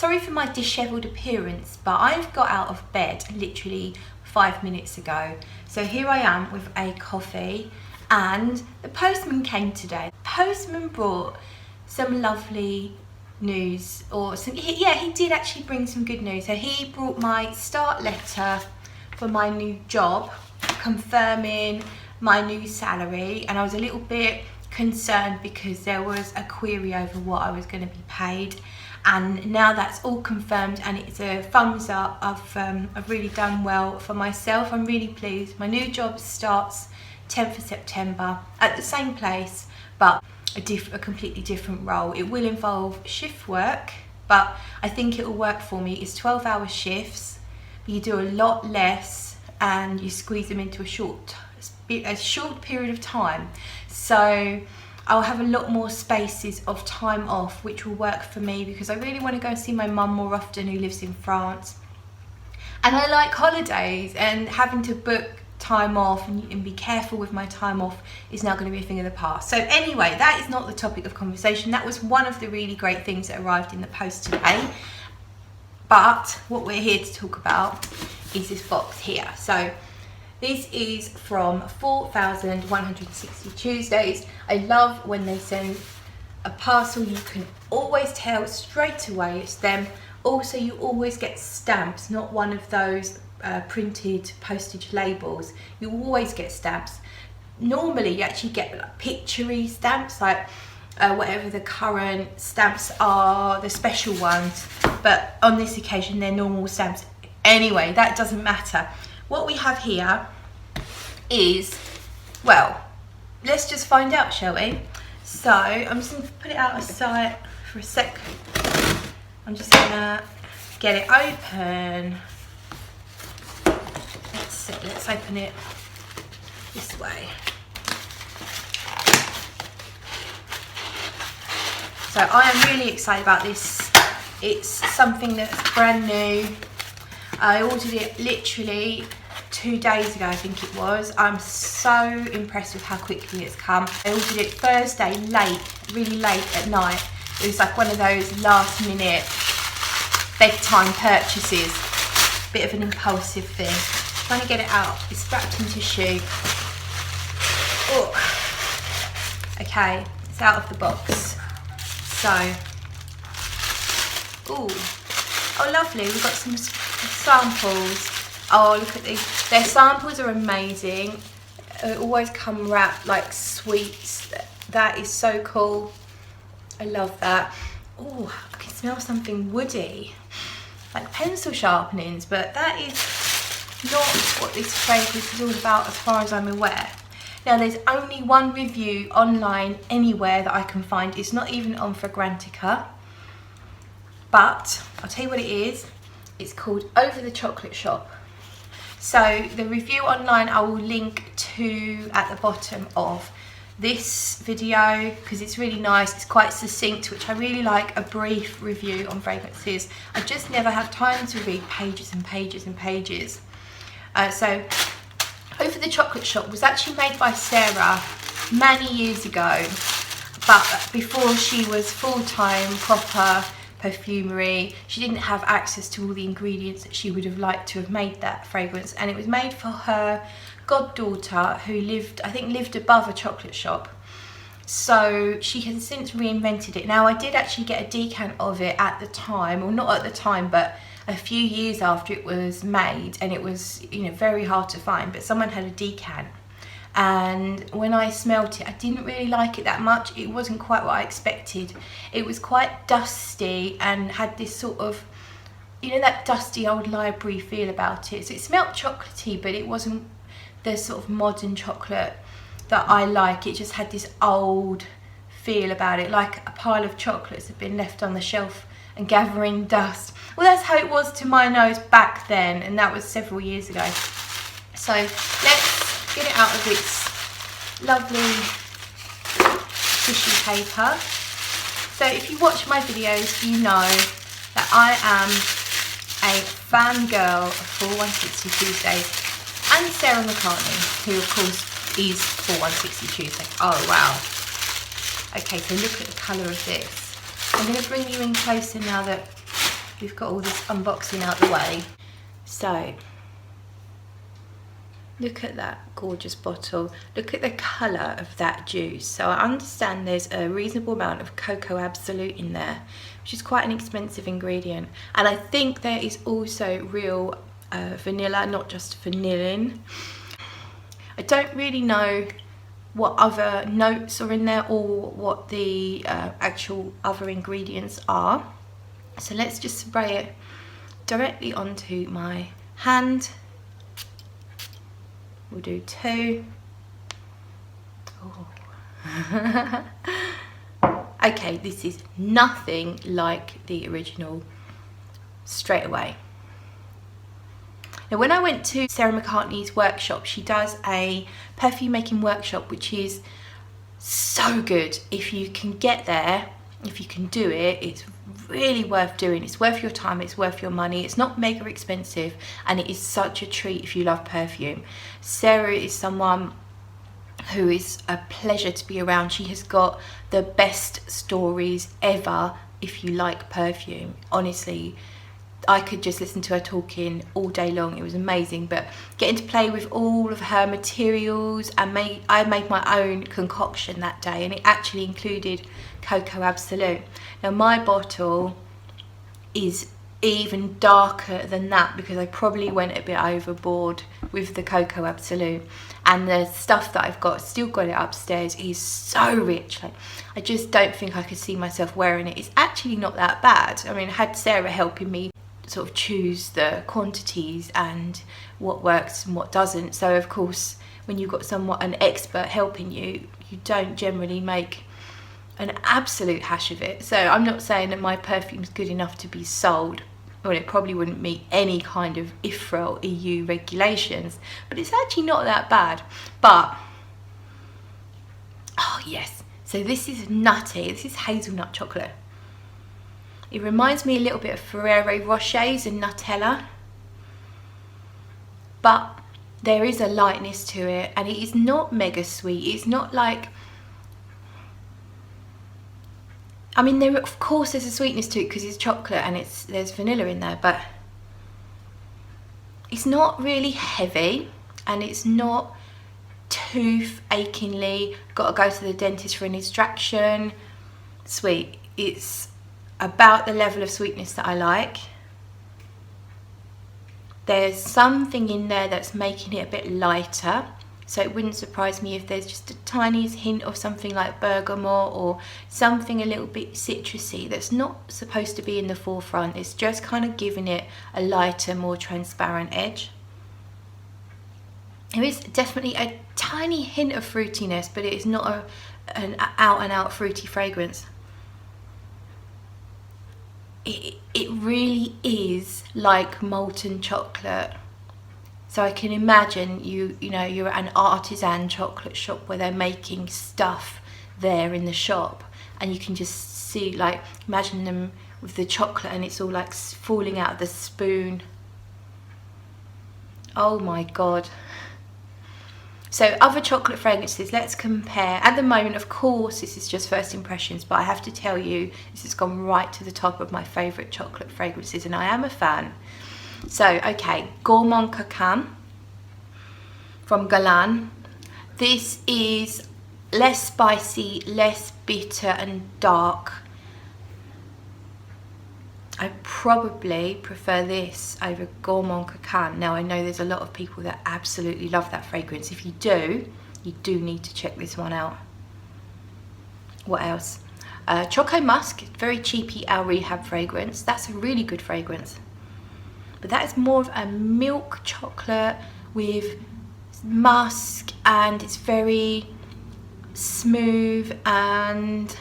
sorry for my dishevelled appearance, but I've got out of bed literally 5 minutes ago. So here I am with a coffee, and the postman came today. The postman brought some lovely news, or he did actually bring some good news. So he brought my start letter for my new job, confirming my new salary, and I was a little bit concerned because there was a query over what I was going to be paid, and now that's all confirmed and it's a thumbs up. I've really done well for myself. I'm really pleased. My new job starts 10th of September at the same place, but a completely different role. It will involve shift work, but I think it will work for me. It's 12-hour shifts, but you do a lot less and you squeeze them into a short period of time. So I'll have a lot more spaces of time off, which will work for me because I really want to go and see my mum more often, who lives in France. And I like holidays, and having to book time off and be careful with my time off is now going to be a thing of the past. So anyway, that is not the topic of conversation. That was one of the really great things that arrived in the post today. But what we're here to talk about is this box here. So this is from 4,160 Tuesdays. I love when they send a parcel. You can always tell straight away it's them. Also, you always get stamps, not one of those printed postage labels. You always get stamps. Normally you actually get like picture-y stamps, like whatever the current stamps are, the special ones, but on this occasion they're normal stamps. Anyway, that doesn't matter. What we have here is, well, let's just find out, shall we? So I'm just going to put it out of sight for a sec. I'm just going to get it open. Let's open it this way. So I am really excited about this. It's something that's brand new. I ordered it literally 2 days ago, I think it was. I'm so impressed with how quickly it's come. I ordered it Thursday late, really late at night. It was like one of those last minute bedtime purchases. Bit of an impulsive thing. Trying to get it out. It's wrapped in tissue. Oh. Okay, it's out of the box. So, oh lovely. We've got some samples. Oh, look at these. Their samples are amazing. They always come wrapped like sweets. That is so cool. I love that. Oh, I can smell something woody, like pencil sharpenings, but that is not what this fragrance is all about as far as I'm aware. Now, there's only one review online anywhere that I can find. It's not even on Fragrantica, but I'll tell you what it is. It's called Over the Chocolate Shop. So the review online I will link to at the bottom of this video because it's really nice. It's quite succinct, which I really like, a brief review on fragrances. I just never have time to read pages and pages and pages. So Over the Chocolate Shop was actually made by Sarah many years ago, but before she was full-time proper perfumery, she didn't have access to all the ingredients that she would have liked to have made that fragrance, and it was made for her goddaughter who lived above a chocolate shop. So she has since reinvented it. Now, I did actually get a decant of it at the time, or not at the time, but a few years after it was made, and it was, you know, very hard to find, but someone had a decant. And when I smelt it, I didn't really like it that much. It wasn't quite what I expected. It was quite dusty and had this sort of, you know, that dusty old library feel about it. So it smelt chocolatey, but it wasn't the sort of modern chocolate that I like. It just had this old feel about it, like a pile of chocolates had been left on the shelf and gathering dust. Well, that's how it was to my nose back then, and that was several years ago. So let's get it out of its lovely tissue paper. So if you watch my videos, you know that I am a fangirl of 4160 Tuesdays and Sarah McCartney, who of course is 4160 Tuesdays. Oh wow. Okay, so look at the colour of this. I'm going to bring you in closer now that we've got all this unboxing out the way. So, look at that gorgeous bottle. Look at the colour of that juice. So I understand there's a reasonable amount of cocoa absolute in there, which is quite an expensive ingredient. And I think there is also real vanilla, not just vanillin. I don't really know what other notes are in there or what the actual other ingredients are. So let's just spray it directly onto my hand. We'll do 2. Oh. Okay, this is nothing like the original straight away. Now, when I went to Sarah McCartney's workshop, she does a perfume making workshop, which is so good. If you can get there, if you can do it, it's really worth doing. It's worth your time, it's worth your money. It's not mega expensive, and it is such a treat if you love perfume. Sarah is someone who is a pleasure to be around. She has got the best stories ever if you like perfume. Honestly, I could just listen to her talking all day long. It was amazing. But getting to play with all of her materials, and I made my own concoction that day, and it actually included cocoa absolute. Now my bottle is even darker than that because I probably went a bit overboard with the cocoa absolute, and the stuff that I've got, still got it upstairs, is so rich. Like, I just don't think I could see myself wearing it. It's actually not that bad. I mean, I had Sarah helping me sort of choose the quantities and what works and what doesn't. So of course, when you've got an expert helping you, you don't generally make an absolute hash of it. So I'm not saying that my perfume's good enough to be sold. Well, it probably wouldn't meet any kind of IFRA or EU regulations, but it's actually not that bad. But, oh yes, so this is nutty. This is hazelnut chocolate. It reminds me a little bit of Ferrero Rochers and Nutella, but there is a lightness to it, and it is not mega sweet. It's not like, I mean, there of course there's a sweetness to it because it's chocolate and there's vanilla in there, but it's not really heavy, and it's not tooth achingly got to go to the dentist for an extraction sweet. It's about the level of sweetness that I like. There's something in there that's making it a bit lighter, so it wouldn't surprise me if there's just a tiniest hint of something like bergamot or something a little bit citrusy that's not supposed to be in the forefront. It's just kind of giving it a lighter, more transparent edge. There is definitely a tiny hint of fruitiness, but it is not an out and out fruity fragrance. It really is like molten chocolate. So I can imagine you're at an artisan chocolate shop where they're making stuff there in the shop, and you can just see, like, imagine them with the chocolate and it's all like falling out of the spoon. Oh my god. So other chocolate fragrances, let's compare. At the moment, of course, this is just first impressions, but I have to tell you, this has gone right to the top of my favourite chocolate fragrances, and I am a fan. So, okay, Gourmand Coquin from Galan. This is less spicy, less bitter and dark. I probably prefer this over Gourmand Coquin. Now, I know there's a lot of people that absolutely love that fragrance. If you do, you do need to check this one out. What else? Choco Musk, very cheapy Al Rehab fragrance. That's a really good fragrance. But that is more of a milk chocolate with musk, and it's very smooth, and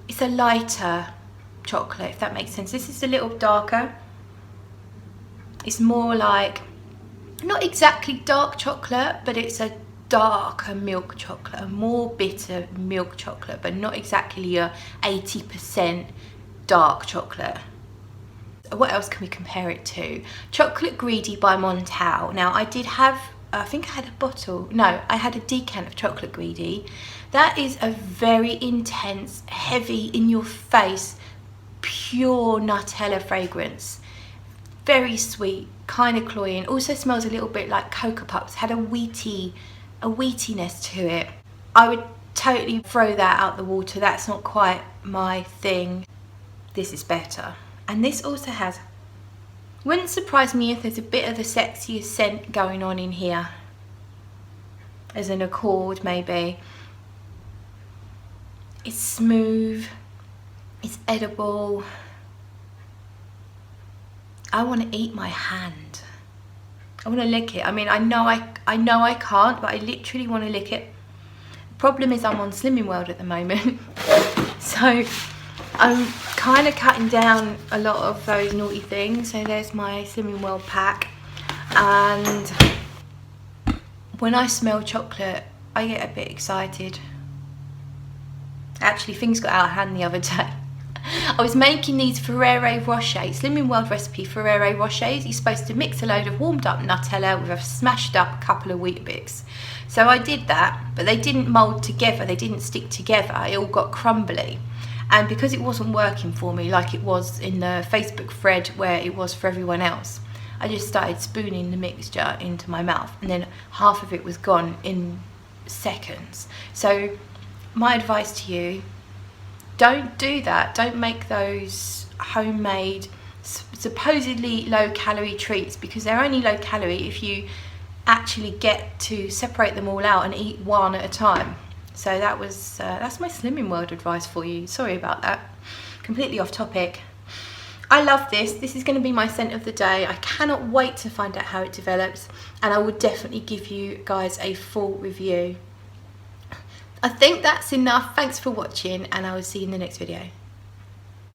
it's a lighter chocolate, if that makes sense. This is a little darker. It's more like, not exactly dark chocolate, but it's a darker milk chocolate, a more bitter milk chocolate, but not exactly a 80% dark chocolate. What else can we compare it to? Chocolate Greedy by Montal. Now, I did have, I think I had a bottle, no, I had a decant of Chocolate Greedy. That is a very intense, heavy, in your face, pure Nutella fragrance. Very sweet, kind of cloying. Also smells a little bit like Cocoa Puffs. Had a wheatiness to it. I would totally throw that out the water. That's not quite my thing. This is better. And this also has, wouldn't surprise me if there's a bit of the sexiest scent going on in here. As an accord, maybe. It's smooth. It's edible. I want to eat my hand. I want to lick it. I mean, I know I can't, but I literally want to lick it. The problem is I'm on Slimming World at the moment, so I'm kind of cutting down a lot of those naughty things. So there's my Slimming World pack, and when I smell chocolate, I get a bit excited. Actually, things got out of hand the other day. I was making these Ferrero Rochers, Slimming World recipe Ferrero Rochers. You're supposed to mix a load of warmed up Nutella with a smashed up couple of Weetabix. So I did that, but they didn't mould together, they didn't stick together, it all got crumbly. And because it wasn't working for me like it was in the Facebook thread where it was for everyone else, I just started spooning the mixture into my mouth, and then half of it was gone in seconds. So my advice to you, don't do that. Don't make those homemade, supposedly low calorie treats, because they're only low calorie if you actually get to separate them all out and eat one at a time. So that's my Slimming World advice for you. Sorry about that. Completely off topic. I love this. This is going to be my scent of the day. I cannot wait to find out how it develops, and I will definitely give you guys a full review. I think that's enough. Thanks for watching, and I will see you in the next video.